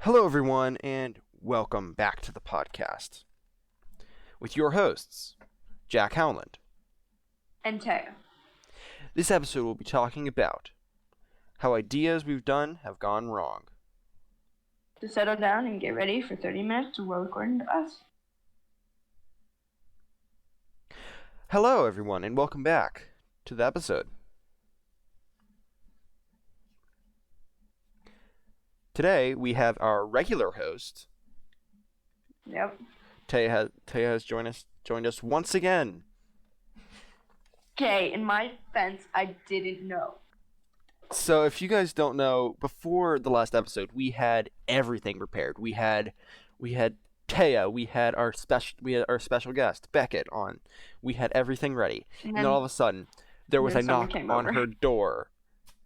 Hello, everyone, and welcome back to the podcast with your hosts, Jack Howland. And Teo. This episode will be talking about how ideas we've done have gone wrong. To settle down and get ready for 30 minutes of well according to us. Hello, everyone, and welcome back to the episode. Today, we have our regular host. Yep. Teo has joined us once again. Okay, in my defense, I didn't know. So, if you guys don't know, before the last episode, we had everything prepared. We had Taya, we had our special guest Beckett on. We had everything ready, and then all of a sudden, there was a knock on her door,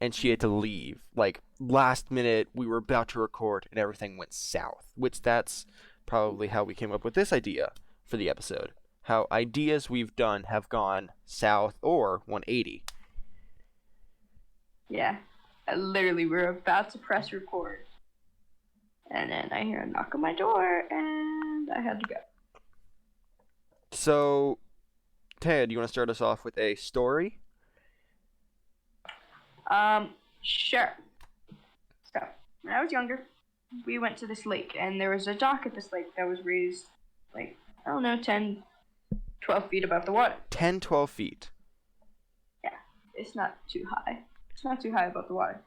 and she had to leave. Like last minute, we were about to record, and everything went south. Which that's probably how we came up with this idea for the episode. How ideas we've done have gone south or 180. Yeah. We were about to press record. And then I hear a knock on my door, and I had to go. So, Ted, do you want to start us off with a story? Sure. So, when I was younger, we went to this lake, and there was a dock at this lake that was raised, 10, 12 feet above the water. 10, 12 feet. Yeah, it's not too high. It's not too high above the water.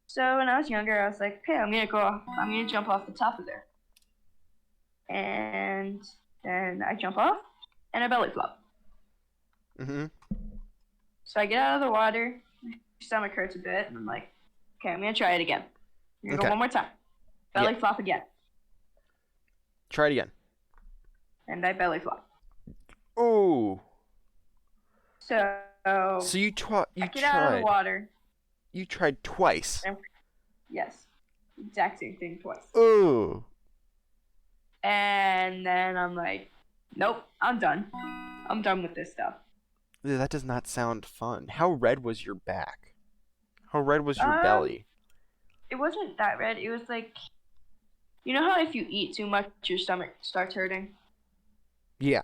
So when I was younger, I was like, okay, I'm gonna jump off the top of there. And then I jump off, and I belly flop. Mm-hmm. So I get out of the water, my stomach hurts a bit, and I'm like, okay, I'm gonna try it again. I'm gonna go one more time. Belly flop again. Try it again. And I belly flop. Oh. So you I get out of the water. You tried twice. Yes. Exact same thing twice. Oh. And then I'm like, nope, I'm done. I'm done with this stuff. That does not sound fun. How red was your back? How red was your belly? It wasn't that red. It was like, you know how if you eat too much, your stomach starts hurting? Yeah.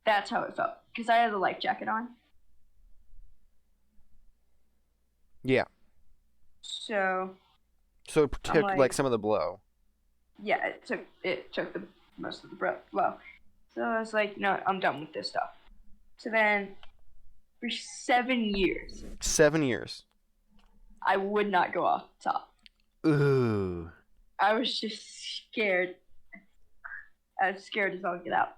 That's how it felt. Because I had a life jacket on. Yeah. So it took some of the blow. Yeah, it took the most of the blow. So I was like, no, I'm done with this stuff. So then, for 7 years. 7 years. I would not go off the top. Ooh. I was just scared. I was scared as all get out.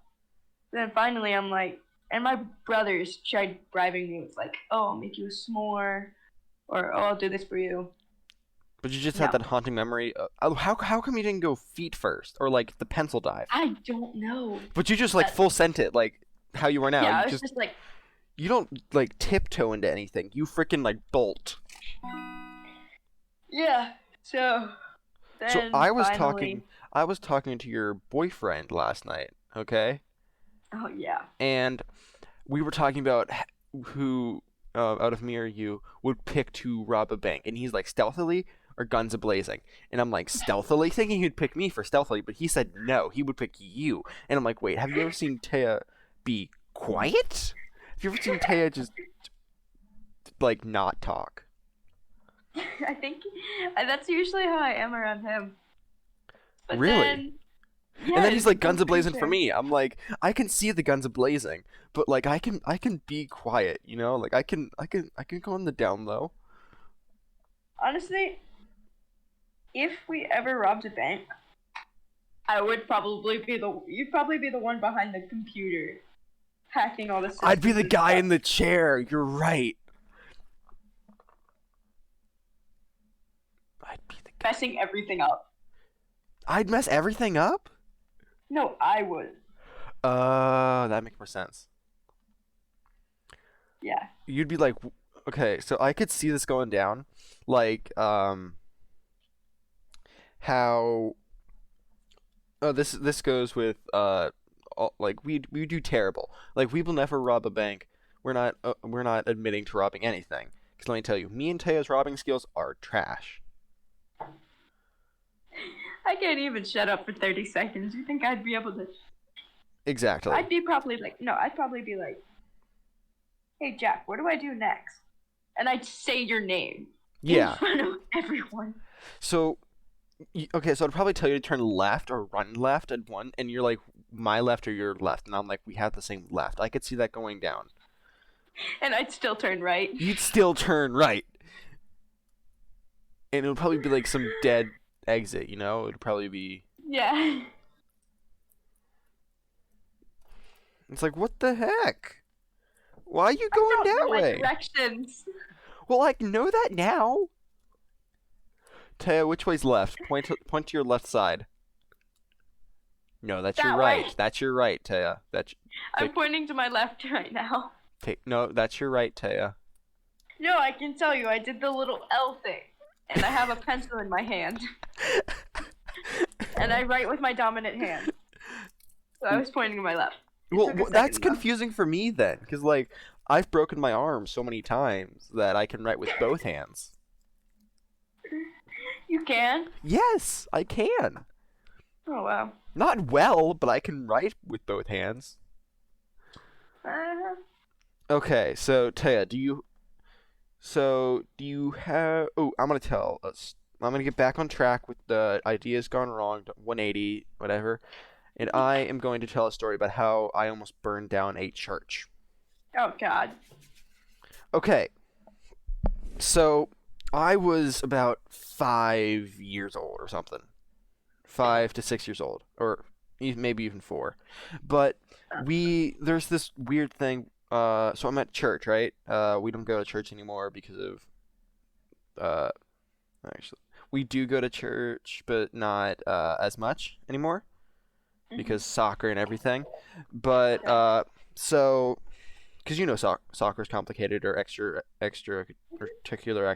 Then finally, I'm like, and my brothers tried bribing me with like, oh, I'll make you a s'more. Or, oh, I'll do this for you. But you just had that haunting memory. How come you didn't go feet first? Or, the pencil dive? I don't know. But you just, full sent it, how you are now. Yeah, I was just like... You don't, tiptoe into anything. You freaking, bolt. Yeah, so... Then so I was talking to your boyfriend last night, okay? Oh, yeah. And we were talking about who... out of me or you, would pick to rob a bank. And he's like, stealthily or guns a-blazing? And I'm like, stealthily? Thinking he'd pick me for stealthily, but he said no, he would pick you. And I'm like, wait, have you ever seen Taya be quiet? Have you ever seen Taya just, not talk? I think that's usually how I am around him. But really? Then, yeah, and then he's like, guns a-blazing for me. I'm like, I can see the guns a-blazing, but I can be quiet, you know? I can go on the down low. Honestly, if we ever robbed a bank, I would probably be you'd probably be the one behind the computer, hacking all the systems. I'd be the guy in the chair. You're right. I'd be the guy. Messing everything up. I'd mess everything up? No, I would. That makes more sense. Yeah. You'd be like, okay, so I could see this going down, how. Oh, this goes with we do terrible. We will never rob a bank. We're not admitting to robbing anything. Because let me tell you, me and Taya's robbing skills are trash. I can't even shut up for 30 seconds. You think I'd be able to? Exactly. I'd probably be like, hey, Jack, what do I do next? And I'd say your name in front of everyone. So, okay, so I'd probably tell you to turn left or run left at one, and you're like, my left or your left, and I'm like, we have the same left. I could see that going down. And I'd still turn right. You'd still turn right. And it would probably be like some dead exit, you know? It would probably be... Yeah. It's like, what the heck? Why are you going that way? Directions. Well, I know that now. Taya, which way's left? Point to your left side. No, that's your right. Way. That's your right, Taya. I'm pointing to my left right now. No, that's your right, Taya. No, I can tell you, I did the little L thing. And I have a pencil in my hand. And I write with my dominant hand. So I was pointing to my left. Well, that's confusing for me then, because, like, I've broken my arm so many times that I can write with both hands. You can? Yes, I can. Oh, wow. Not well, but I can write with both hands. Okay, so, Taya, do you have... Oh, I'm going to tell us. I'm going to get back on track with the ideas gone wrong, 180, whatever. And I am going to tell a story about how I almost burned down a church. Oh, God. Okay. So, I was about 5 years old or something. 5 to 6 years old. Or maybe even 4. But there's this weird thing. So I'm at church, right? We don't go to church anymore because of... Actually, we do go to church, but not as much anymore. Because soccer and everything. But, so... Because you know soccer is complicated, or extracurricular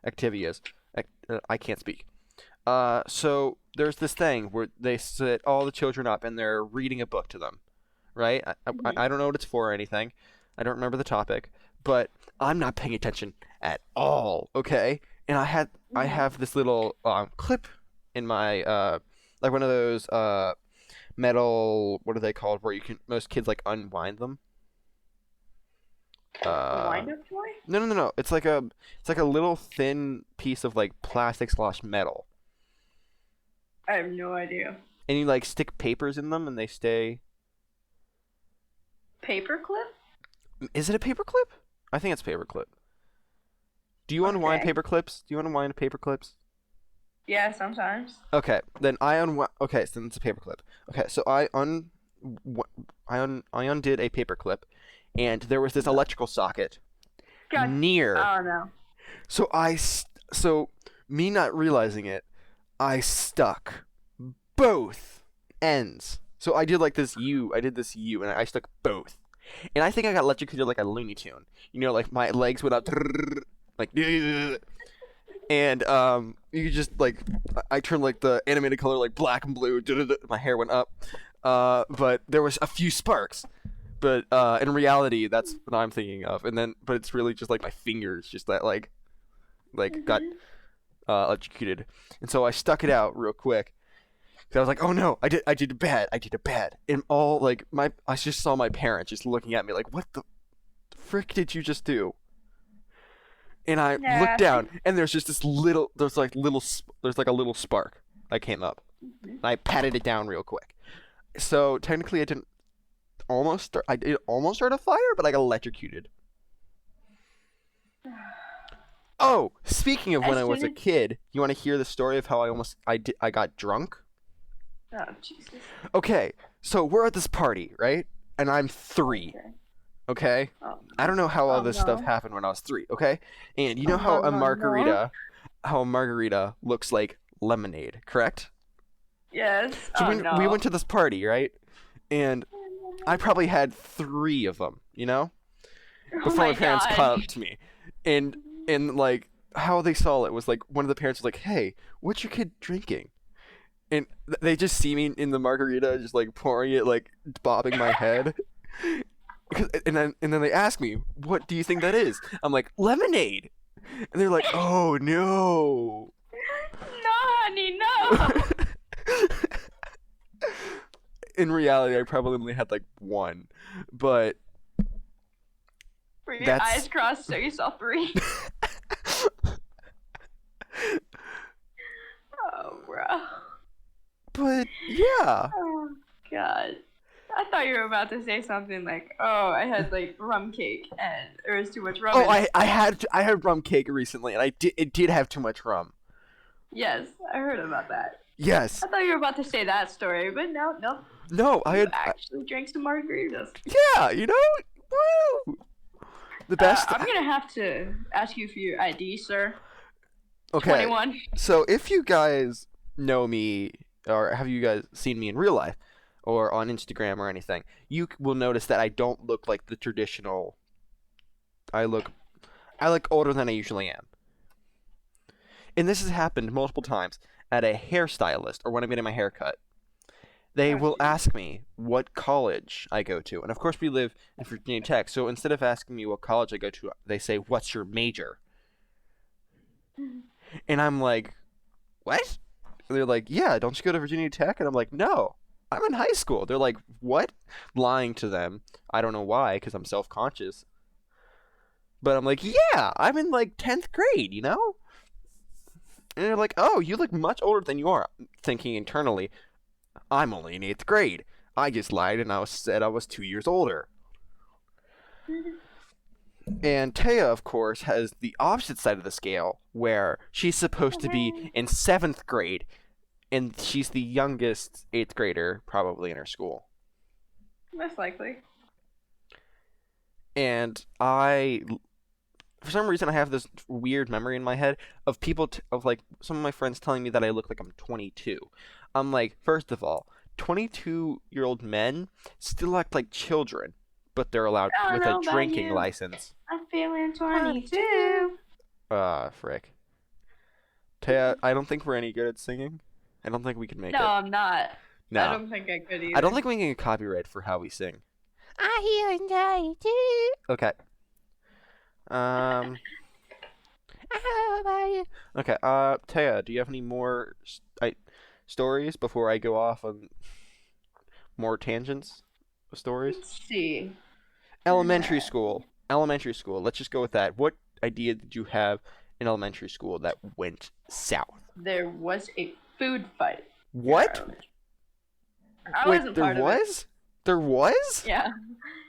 activities. I can't speak. So there's this thing where they sit all the children up and they're reading a book to them, right? I don't know what it's for or anything. I don't remember the topic, but I'm not paying attention at all. Okay, and I have this little clip in my like one of those metal, what are they called, where most kids like unwind them. Wind-up toy? No. It's like a little thin piece of like plastic/metal. I have no idea. And you like stick papers in them and they stay. Paperclip? Is it a paperclip? I think it's paperclip. Do you unwind paperclips? Do you unwind paperclips? Yeah, sometimes. Okay, then I unwind. Okay, so then it's a paperclip. Okay, so I undid a paperclip. And there was this electrical socket near. Oh no. So me not realizing it, I stuck both ends. So I did like this U. I did this U, and I stuck both. And I think I got electrocuted like a Looney Tune. You know, like my legs went up, like, and you could just like, I turned like the animated color like black and blue. My hair went up, but there was a few sparks. But in reality, that's what I'm thinking of. But it's really just like my fingers, just that like got electrocuted. And so I stuck it out real quick. Cause I was like, oh no, I did bad. And all like I just saw my parents just looking at me like, what the frick did you just do? And I looked down, and there's just there's like a little spark that came up. And I patted it down real quick. So technically, I didn't. It almost started a fire, but I got electrocuted. Oh, speaking of when I was a kid, you want to hear the story of how I got drunk? Oh, Jesus. Okay, so we're at this party, right? And I'm 3. Okay? Oh. I don't know how all this stuff happened when I was 3, okay? And you know how a margarita looks like lemonade, correct? Yes. So we went to this party, right? And I probably had 3 of them, you know? Before my parents caught up to me. And like, how they saw it was like, one of the parents was like, hey, what's your kid drinking? And they just see me in the margarita, just like pouring it, like bobbing my head. And then they ask me, what do you think that is? I'm like, lemonade. And they're like, oh no. No, honey, no. in reality, I probably only had like one, but Were your that's eyes crossed so you saw 3? Oh, bro. but yeah. Oh, God. I thought you were about to say something like, "Oh, I had like rum cake and there was too much rum." Oh, in it." I had rum cake recently, and it did have too much rum. Yes, I heard about that. Yes. I thought you were about to say that story, but no, no. No, I You had actually drank some margaritas. yeah, you know, woo. The best. I'm gonna have to ask you for your ID, sir. Okay. 21. So if you guys know me, or have you guys seen me in real life, or on Instagram or anything, you will notice that I don't look like the traditional. I look older than I usually am. And this has happened multiple times at a hairstylist or when I'm getting my hair cut. They Oh, will geez. ask me what college I go to. And of course, we live in Virginia Tech. So instead of asking me what college I go to, they say, "What's your major?" And I'm like, "What?" And they're like, "Yeah, don't you go to Virginia Tech?" And I'm like, "No, I'm in high school." They're like, "What?" Lying to them. I don't know why, because I'm self conscious. But I'm like, "Yeah, I'm in like 10th grade, you know?" And they're like, "Oh, you look much older than you are." Thinking internally, I'm only in 8th grade. I just lied and said I was 2 years older. And Taya, of course, has the opposite side of the scale, where she's supposed to be in 7th grade, and she's the youngest 8th grader probably in her school. Most likely. And for some reason, I have this weird memory in my head of of like some of my friends telling me that I look like I'm 22. I'm like, first of all, 22-year-old men still act like children, but they're allowed I don't with know a about drinking you. license. I'm feeling 22. Frick. Taya, I don't think we're any good at singing. I don't think we can make No, it. I'm not. I No. don't think I could either. I don't think we can get copyright for how we sing. I hear 22. Okay. How about you? Okay, Taya, do you have any more stories before I go off on more tangents of stories? Let's see. Elementary school. Elementary school. Let's just go with that. What idea did you have in elementary school that went south? There was a food fight. What? I Wait, wasn't there part of it. was? There was? Yeah.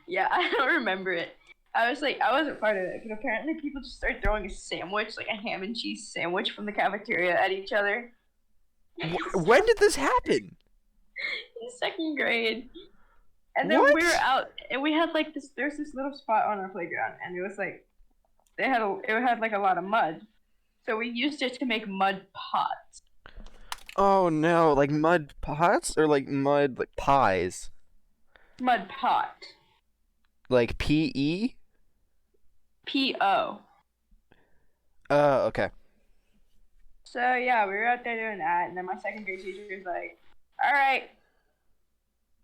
Yeah, I don't remember it. I wasn't part of it, but apparently people just started throwing a sandwich, like a ham and cheese sandwich from the cafeteria at each other. When did this happen? In 2nd grade. And then What? we were out, and we had like there's this little spot on our playground, and it was like, it had like a lot of mud. So we used it to make mud pots. Oh no, like mud pots or like mud like pies? Mud pot. Like PE? P-O. Okay. So yeah, we were out there doing that, and then my 2nd grade teacher was like, "All right."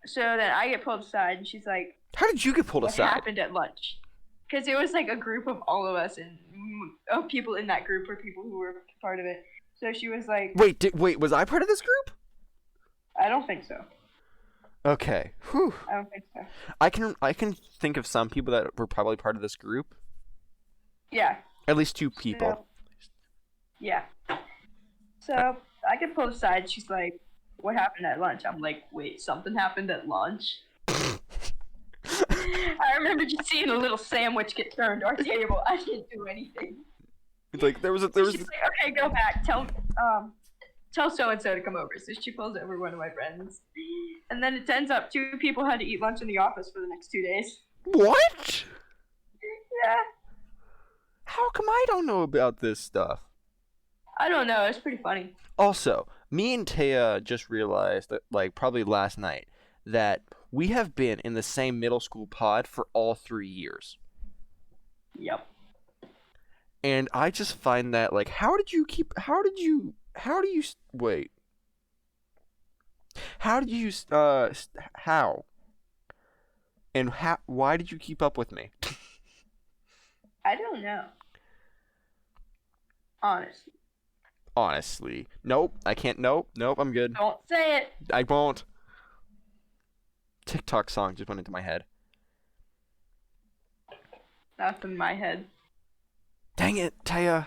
So then I get pulled aside, and she's like, How did you get pulled "What aside? happened at lunch?" Because it was like a group of all of us, and people in that group were people who were part of it. So she was like, Wait, was I part of this group? "I don't think so. Okay. Whew. I don't think so." I can think of some people that were probably part of this group. Yeah. At least 2 people. So, yeah. So I get pulled aside. She's like, "What happened at lunch?" I'm like, "Wait, something happened at lunch?" I remember just seeing a little sandwich get turned to our table. I didn't do anything. Like there was She's like, "Okay, go back. Tell so and so to come over." So she pulls over one of my friends, and then it ends up 2 people had to eat lunch in the office for the next 2 days. What? Yeah. How come I don't know about this stuff? I don't know. It's pretty funny. Also, me and Taya just realized that, like, probably last night, that we have been in the same middle school pod for all 3 years. Yep. And I just find that, like, how do you, wait. How did you, how? And why did you keep up with me? I don't know. Honestly. Honestly. Nope, I can't, nope, I'm good. Don't say it. I won't. TikTok song just went into my head. That's in my head. Dang it, Taya.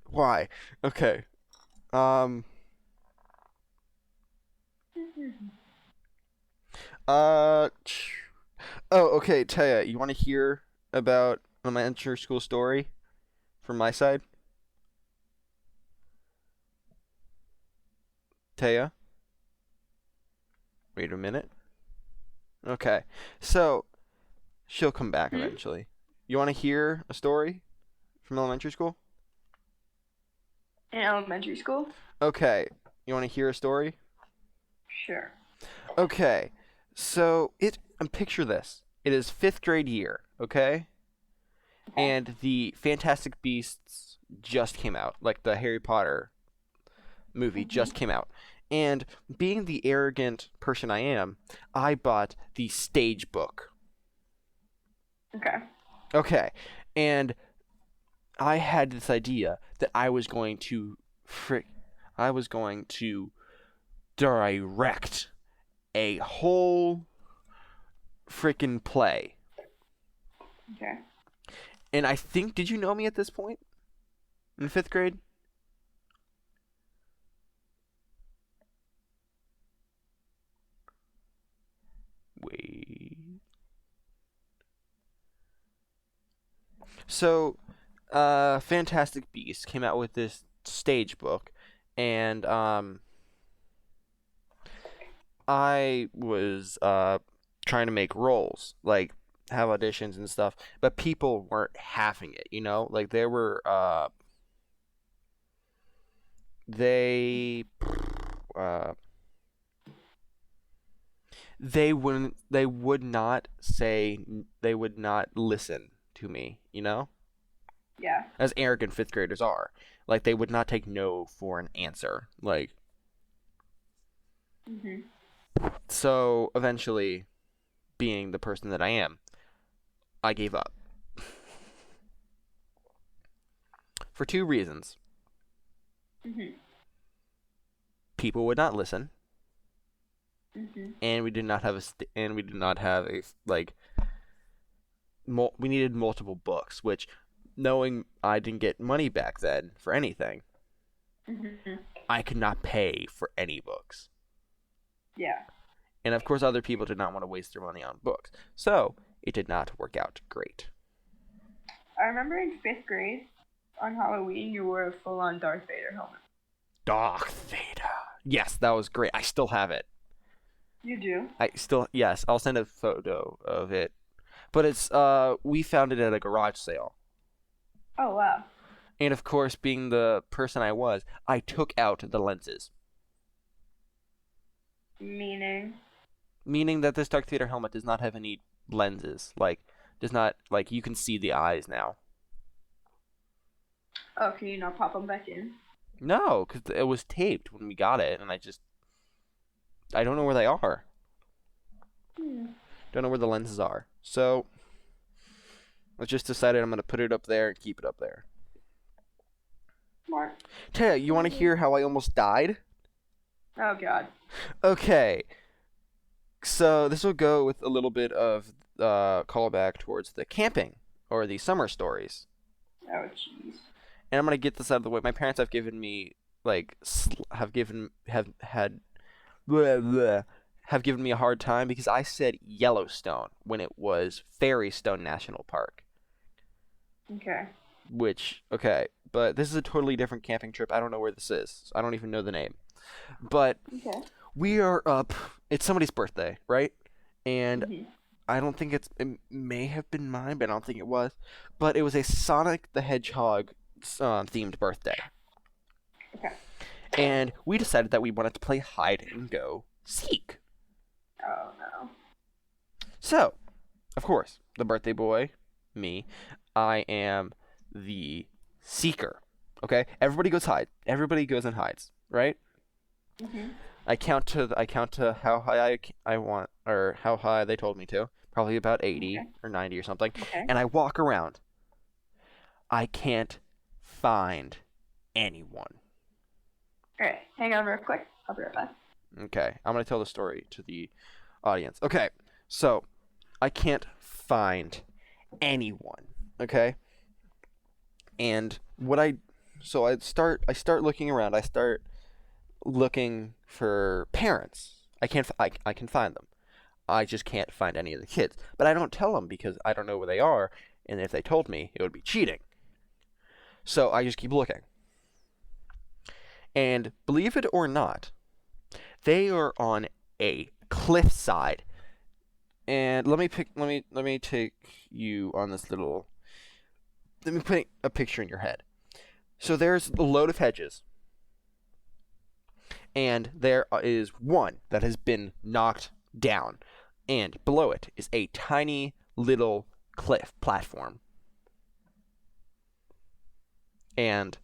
Why? Okay. Um. Uh. Oh, okay, Taya. You want to hear about an elementary school story from my side? Taya? Wait a minute. Okay. So, she'll come back Hmm? eventually. You want to hear a story from elementary school? In elementary school? Okay. You want to hear a story? Sure. Okay. So, picture this. It is 5th grade year, okay? Okay. And the Fantastic Beasts just came out. Like the Harry Potter movie Mhm. just came out. And being the arrogant person I am, I bought the stage book. Okay. Okay. And I had this idea that I was going to direct a whole freaking play. Okay. And I think, did you know me at this point? In 5th grade? Wait. So, Fantastic Beasts came out with this stage book, and I was trying to make roles, like have auditions and stuff, but people weren't having it, you know? Like they uh they would not say, they would not listen to me, you know? Yeah. As arrogant 5th graders are. Like they would not take no for an answer. Like, Mhm. so eventually, being the person that I am, I gave up. For two reasons. Mhm. People would not listen, Mhm. and we did not have a like we needed multiple books, which, knowing I didn't get money back then for anything, Mhm. I could not pay for any books. Yeah. And of course other people did not want to waste their money on books. So, it did not work out great. I remember in 5th grade, on Halloween, you wore a full-on Darth Vader helmet. Darth Vader. Yes, that was great. I still have it. You do? Yes, I'll send a photo of it. But we found it at a garage sale. Oh wow. And of course, being the person I was, I took out the lenses. Meaning? Meaning that this Darth Vader helmet does not have any lenses. Like, does not, like, you can see the eyes now. Oh, can you not pop them back in? No, because it was taped when we got it, and I don't know where they are. Hmm. Don't know where the lenses are. So, I just decided I'm going to put it up there and keep it up there. Smart. Taya, you want to hear how I almost died? Oh god. Okay. So, this will go with a little bit of callback towards the camping or the summer stories. Oh jeez. And I'm going to get this out of the way. My parents have given me, like, bleh, bleh, have given me a hard time because I said Yellowstone when it was Fairy Stone National Park. Okay. Okay, but this is a totally different camping trip. I don't know where this is. I don't even know the name. But Okay. we are up. It's somebody's birthday, right? And Mhm. I don't think it may have been mine, but I don't think it was. But it was a Sonic the Hedgehog themed birthday. Okay. And we decided that we wanted to play hide and go seek. Oh no. So, of course, the birthday boy, me, I am the seeker. Okay? Everybody goes hide. Everybody goes and hides, right? Mhm. I count to how high I want, or how high they told me to. Probably about 80 Okay. or 90 or something. Okay. And I walk around. I can't find anyone. Alright. Hang on real quick. I'll be right back. Okay, I'm gonna tell the story to the audience. Okay, So I can't find anyone. Okay, and I start looking around. I start looking for parents. I can find them. I just can't find any of the kids. But I don't tell them because I don't know where they are, and if they told me, it would be cheating. So I just keep looking. And believe it or not, they are on a cliffside. And let me take you on this little let me put a picture in your head. So there's a load of hedges, and there is one that has been knocked down, and below it is a tiny little cliff platform. And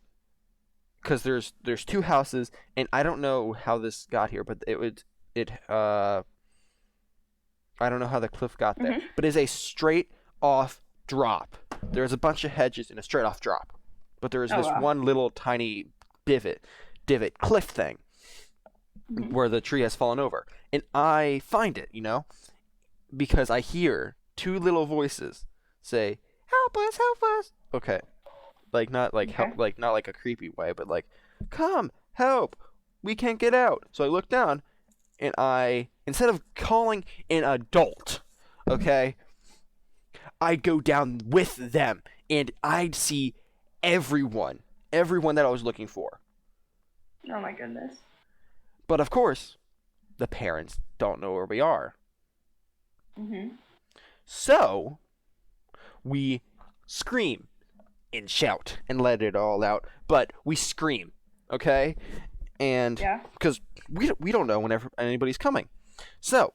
because there's two houses, and I don't know how this got here, but it I don't know how the cliff got there, Mhm. but it's a straight off drop. There's a bunch of hedges and a straight off drop, but there is Oh this wow. one little tiny divot cliff thing Mhm. where the tree has fallen over, and I find it, because I hear two little voices say, "Help us, help us." Okay, like not like help, Okay. like not like a creepy way, but like, "Come, help, we can't get out." So I look down, and instead of calling an adult, okay, I go down with them, and I see everyone that I was looking for. Oh my goodness. But of course, the parents don't know where we are. Mhm. So we scream and shout and let it all out. But we scream, okay? And Yeah. because we don't know whenever anybody's coming. So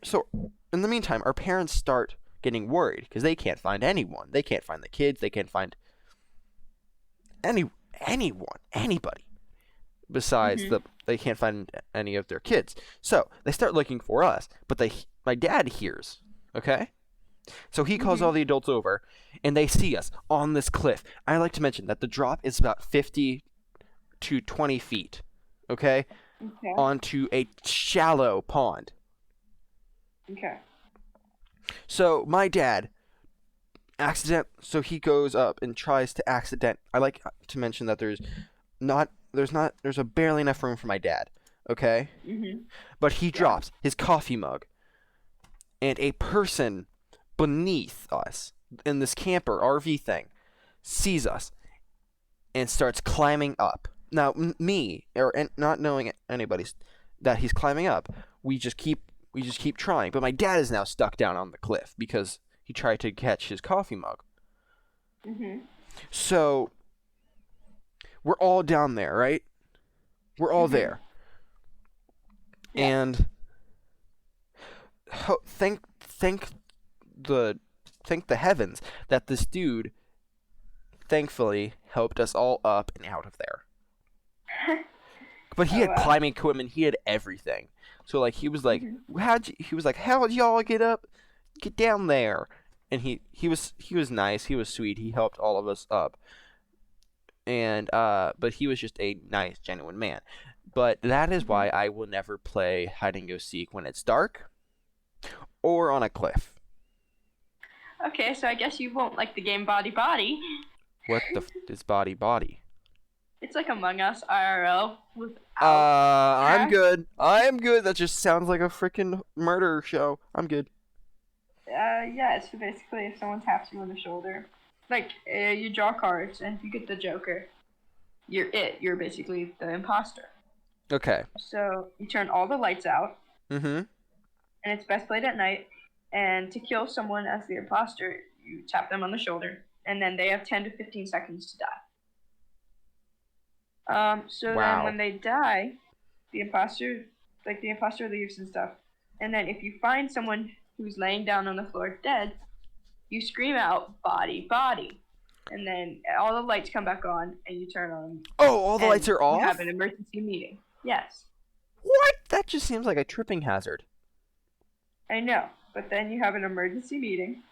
so in the meantime, our parents start getting worried because they can't find anyone. They can't find the kids. They can't find any anybody besides Mhm. they can't find any of their kids. So they start looking for us. But my dad hears, okay? So he calls all Mhm. the adults over, and they see us on this cliff. I like to mention that the drop is about 50 to 20 feet, okay, Okay. onto a shallow pond. Okay. So my dad so he goes up and tries to I like to mention that there's a barely enough room for my dad, okay? Mhm. But he Yeah. drops his coffee mug, and a person beneath us in this camper RV thing sees us and starts climbing up. Now, me or not knowing anybody's that he's climbing up, we just keep trying. But my dad is now stuck down on the cliff because he tried to catch his coffee mug. Mhm. So we're all down there, right? We're all Mhm. there, Yeah. and thank the thank the heavens that this dude thankfully helped us all up and out of there. But he Oh had wow. climbing equipment. He had everything. So like he was like, Mhm. he was like, how'd y'all get down there? And he was nice. He was sweet. He helped all of us up. And but he was just a nice, genuine man. But that is Mhm. why I will never play hide and go seek when it's dark or on a cliff. Okay, so I guess you won't like the game Body Body. What the is body body? It's like Among Us IRL without I'm hack. good. I am good. That just sounds like a freaking murder show. I'm good. Yeah, so basically if someone taps you on the shoulder, like you draw cards, and if you get the Joker, you're it. You're basically the imposter. Okay. So you turn all the lights out, Mm-hmm. and it's best played at night. And to kill someone as the imposter, you tap them on the shoulder, and then they have 10 to 15 seconds to die. So then Wow. when they die, the imposter, the imposter leaves and stuff. And then if you find someone who's laying down on the floor dead, you scream out, "Body, body." And then all the lights come back on, and you turn on, Oh, all the lights and are you have off? an emergency meeting. Yes, What? That just seems like a tripping hazard. I know. But then you have an emergency meeting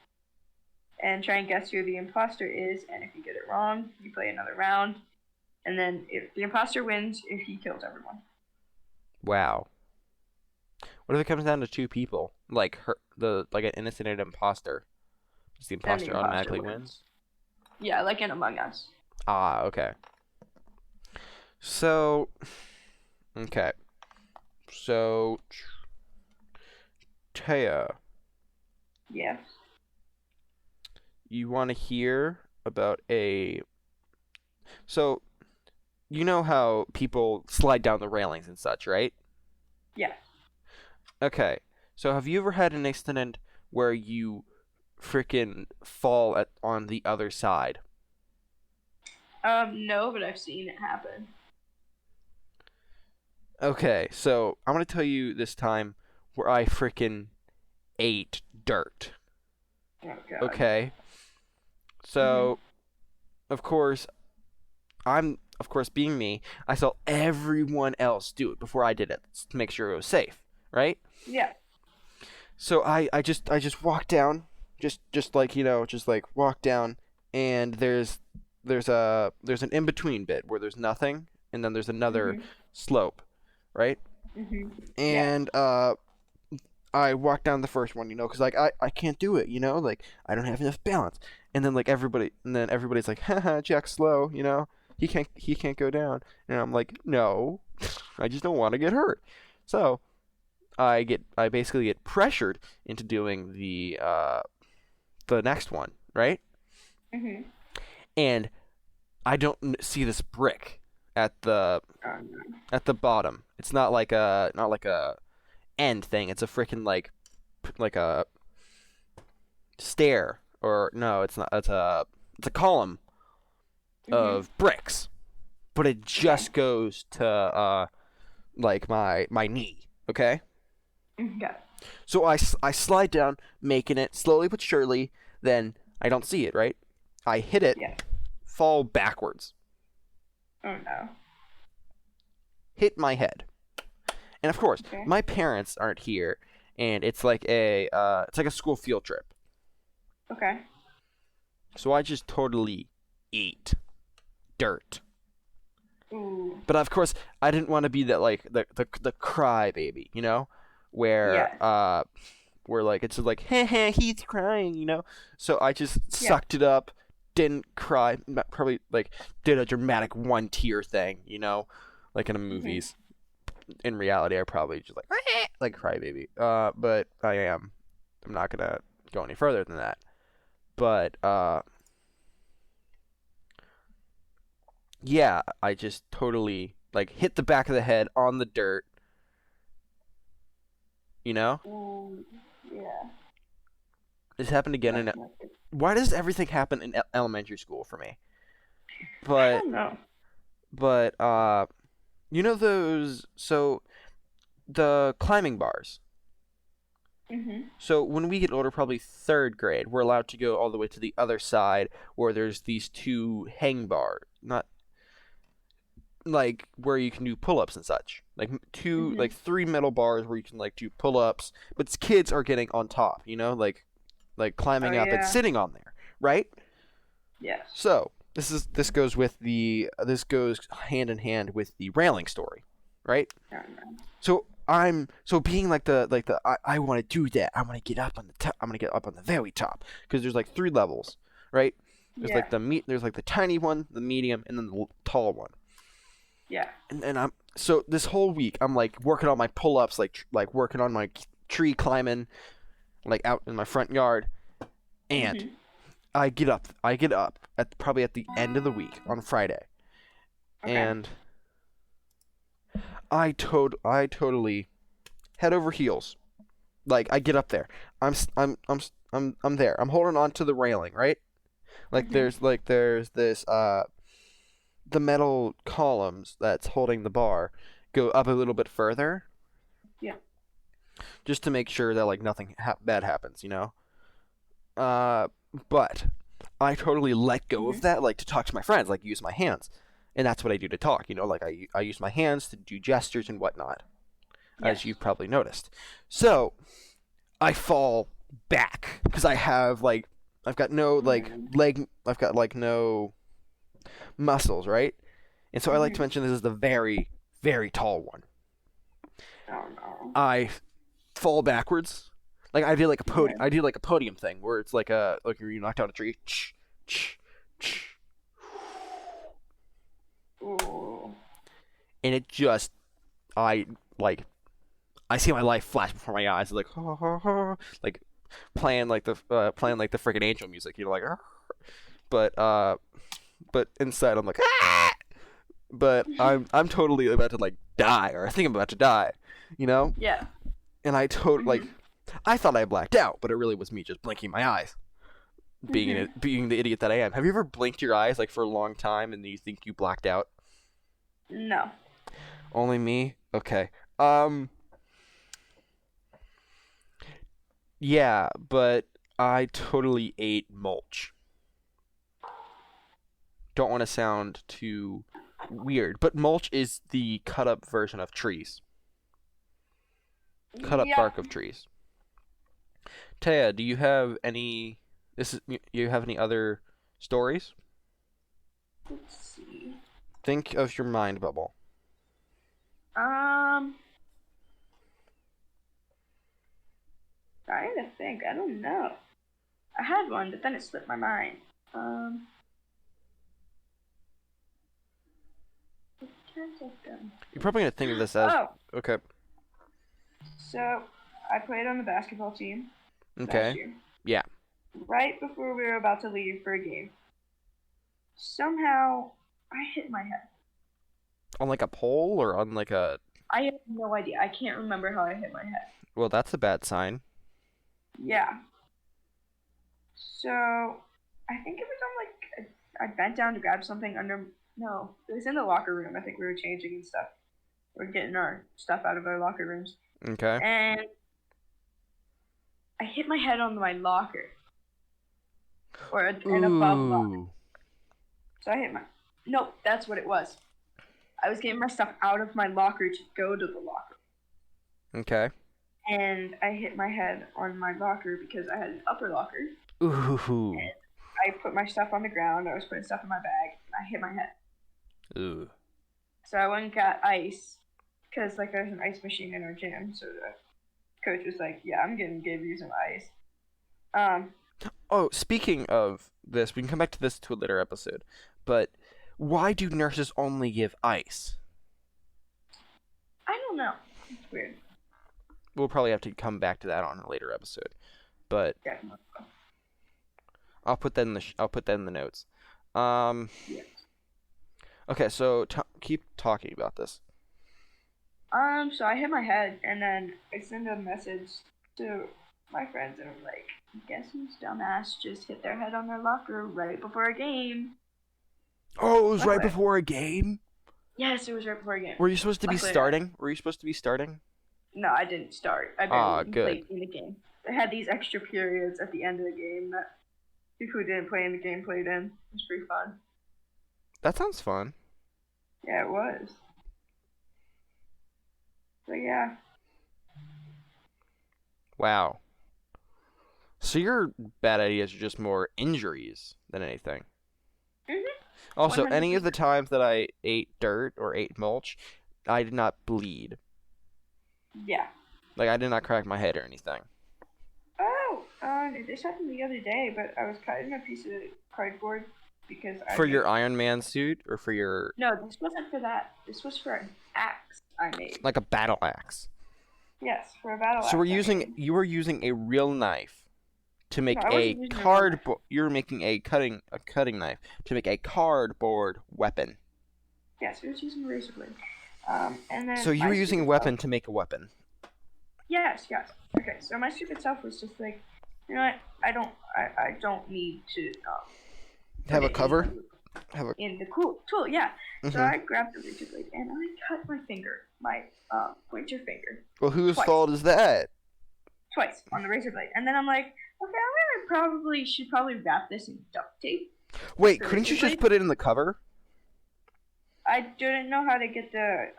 and try and guess who the imposter is. And if you get it wrong, you play another round. And then if the imposter wins, if he kills everyone. Wow. What if it comes down to two people? Like like an innocent and imposter. Does the And the imposter imposter automatically wins. wins? Yeah, like in Among Us. Ah, okay. So, okay. So, Taya, Yeah. you want to hear about a. So, you know how people slide down the railings and such, right? Yeah. Okay. So, have you ever had an incident where you freaking fall on the other side? No, but I've seen it happen. Okay, so I'm gonna tell you this time where I freaking ate dirt. Oh god. Okay? Mhm. So, of course, of course, being me, I saw everyone else do it before I did it to make sure it was safe, right? Yeah. So I just walked down, just like just like walk down, and there's an in between bit where there's nothing, and then there's another Mhm. slope, right? Mhm. Yeah. And I walked down the first one, because like I can't do it, like I don't have enough balance. And then everybody's like, haha, Jack's slow, he can't go down. And I'm like, no, I just don't want to get hurt. So I basically get pressured into doing the next one, right? Mhm. And I don't see this brick at the Oh no. at the bottom. It's not like a end thing. It's a freaking like a stair, or no, it's not. It's a column Mhm. of bricks, but it Okay. just goes to like my knee. Okay, Okay. so I slide down, making it slowly but surely. Then I don't see it. Right, I hit it, Yeah. fall backwards, Oh no. hit my head, and of course Okay. my parents aren't here, and it's like a school field trip. Okay. So I just totally eat dirt. Ooh. But of course, I didn't want to be that like the cry baby, where Yes. where like it's just like, heh, he's crying, So I just Yeah. sucked it up, didn't cry, probably like did a dramatic one tear thing, like in the Mhm. movies. In reality, I probably just like crybaby. But I'm not gonna go any further than that. But yeah, I just totally like hit the back of the head on the dirt, you know? Ooh. Yeah. This happened again That's in. not good. Why does everything happen in elementary school for me? I But don't know. but so the climbing bars. Mhm. So when we get older, probably third grade, we're allowed to go all the way to the other side where there's these two hang bar, not like where you can do pull-ups and such. Like Mhm. three metal bars where you can like do pull-ups, but kids are getting on top, like Oh climbing up and yeah. sitting on there, right? Yes. So this goes hand in hand with the railing story, right? I don't know. So being like the I want to do that. I want to get up on the top. I'm gonna get up on the very top because there's like three levels, right? There's Yeah. like there's like the tiny one, the medium, and then the tall one. Yeah. And I'm so this whole week I'm like working on my pull-ups, like working on my tree climbing, like out in my front yard, and Mhm. I get up probably at the end of the week on Friday, Okay. and I totally head over heels. Like I get up there. I'm there. I'm holding on to the railing, right? Like Mhm. there's this the metal columns that's holding the bar go up a little bit further Yeah. just to make sure that like nothing bad happens, Uh but I totally let go of Mhm. that like to talk to my friends, like use my hands. And that's what I do to talk, like I use my hands to do gestures and whatnot, as Yes. you've probably noticed. So, I fall back because I've got no like Mm. leg, I've got like no muscles, right? And so I like to Mhm. mention this is the very, very tall one. Oh no. I fall backwards. Like I did like a podium. I did like a podium thing where it's like you knocked down a tree. Ooh. And it just I see my life flash before my eyes, like like playing like the freaking angel music, like. But inside I'm like, ah! But I'm totally about to like die, or I think I'm about to die, Yeah. And I I thought I blacked out, but it really was me just blinking my eyes, being the idiot that I am. Have you ever blinked your eyes like for a long time and you think you blacked out? No. Only me? Okay. Yeah, but I totally ate mulch. Don't want to sound too weird, but mulch is the cut up version of trees. Cut up bark of trees. Taya, do you have any you have any other stories? Let's see. Think of your mind bubble. Trying to think. I don't know. I had one, but then it slipped my mind. You're probably gonna think of this as okay. So I played on the basketball team. Okay. Last year. Yeah. Right before we were about to leave for a game, somehow I hit my head. On like a pole or on like a. I have no idea. I can't remember how I hit my head. Well, that's a bad sign. Yeah. So I think it was on like I bent down to grab something under. No, it was in the locker room. I think we were changing and stuff. We're getting our stuff out of our locker rooms. Okay. And I hit my head on my locker. Or an above locker. So I hit my. Nope, that's what it was. I was getting my stuff out of my locker to go to the locker. Okay. And I hit my head on my locker because I had an upper locker. Ooh. And I put my stuff on the ground. I was putting stuff in my bag. And I hit my head. Ooh. So I went and got ice. Because like there's an ice machine in our gym. So the coach was like, yeah, I'm going to give you some ice. Oh, speaking of this, we can come back to this to a later episode. But why do nurses only give ice? I don't know. It's weird. We'll probably have to come back to that on a later episode. But Definitely. I'll put that in the notes. Yeah. Okay, so keep talking about this. So I hit my head, and then I sent a message to my friends, and I'm like, guess whose dumbass just hit their head on their locker right before a game? Oh, it was right before a game? Yes, it was right before a game. Were you supposed to be starting? No, I didn't start. I barely played in the game. They had these extra periods at the end of the game that people who didn't play in the game played in. It was pretty fun. That sounds fun. Yeah, it was. So yeah. Wow. So your bad ideas are just more injuries than anything. Mhm. Also, 100%. any of the times that I ate dirt or ate mulch, I did not bleed. Yeah. Like, I did not crack my head or anything. Oh, this happened the other day, but I was cutting a piece of cardboard because For your Iron Man suit or for your... No, this wasn't for that. This was for an axe I made. Like a battle axe. Yes, for a battle axe. So you were using a real knife to make No, I wasn't using a real cardboard... You're making a cutting knife to make a cardboard weapon. Yes, I was using a razor blade. And then so you were using a weapon to make a weapon. Yes. Okay, so my stupid self was just like, you know what? I don't need to have a cover. In the tool, yeah. Mm-hmm. So I grabbed the razor blade and I cut my finger, my pointer finger. Well, whose fault is that? Twice on the razor blade, and then I'm like, okay, should probably wrap this in duct tape. Wait, couldn't you just put it in the cover? I didn't know how to get the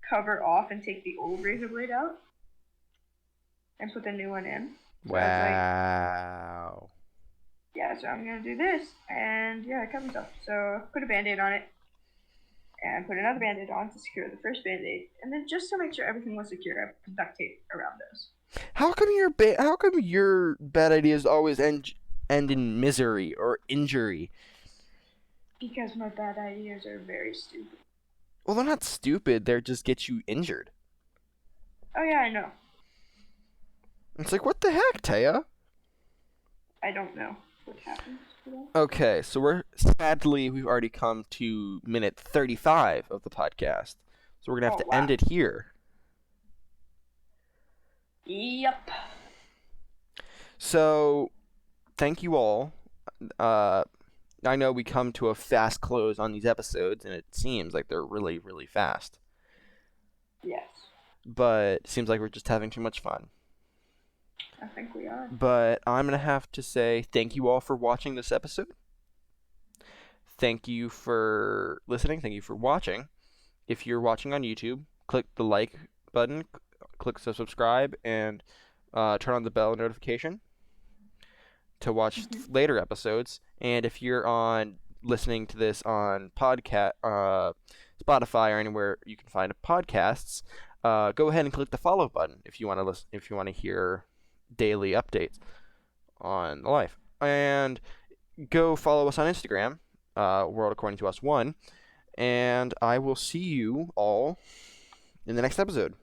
cover off and take the old razor blade out and put the new one in. So wow. So I'm gonna do this, and yeah, I cut myself. So I put a band-aid on it, and put another band-aid on to secure the first band-aid, and then just to make sure everything was secure, I put duct tape around those. How come your bad ideas always end in misery or injury? Because my bad ideas are very stupid. Well, they're not stupid. They just get you injured. Oh yeah, I know. It's like, what the heck, Taya? I don't know what happens to them. Okay, so we've already come to minute 35 of the podcast. So we're gonna have to end it here. Yep. So, thank you all. I know we come to a fast close on these episodes, and it seems like they're really, really fast. Yes. But it seems like we're just having too much fun. I think we are. But I'm going to have to say thank you all for watching this episode. Thank you for listening. Thank you for watching. If you're watching on YouTube, click the like button, click the subscribe, and turn on the bell notification to watch later episodes. And if you're listening to this on podcast, Spotify or anywhere you can find podcasts, go ahead and click the follow button if you want to listen. If you want to hear daily updates on life, and go follow us on Instagram, World According to Us 1, and I will see you all in the next episode.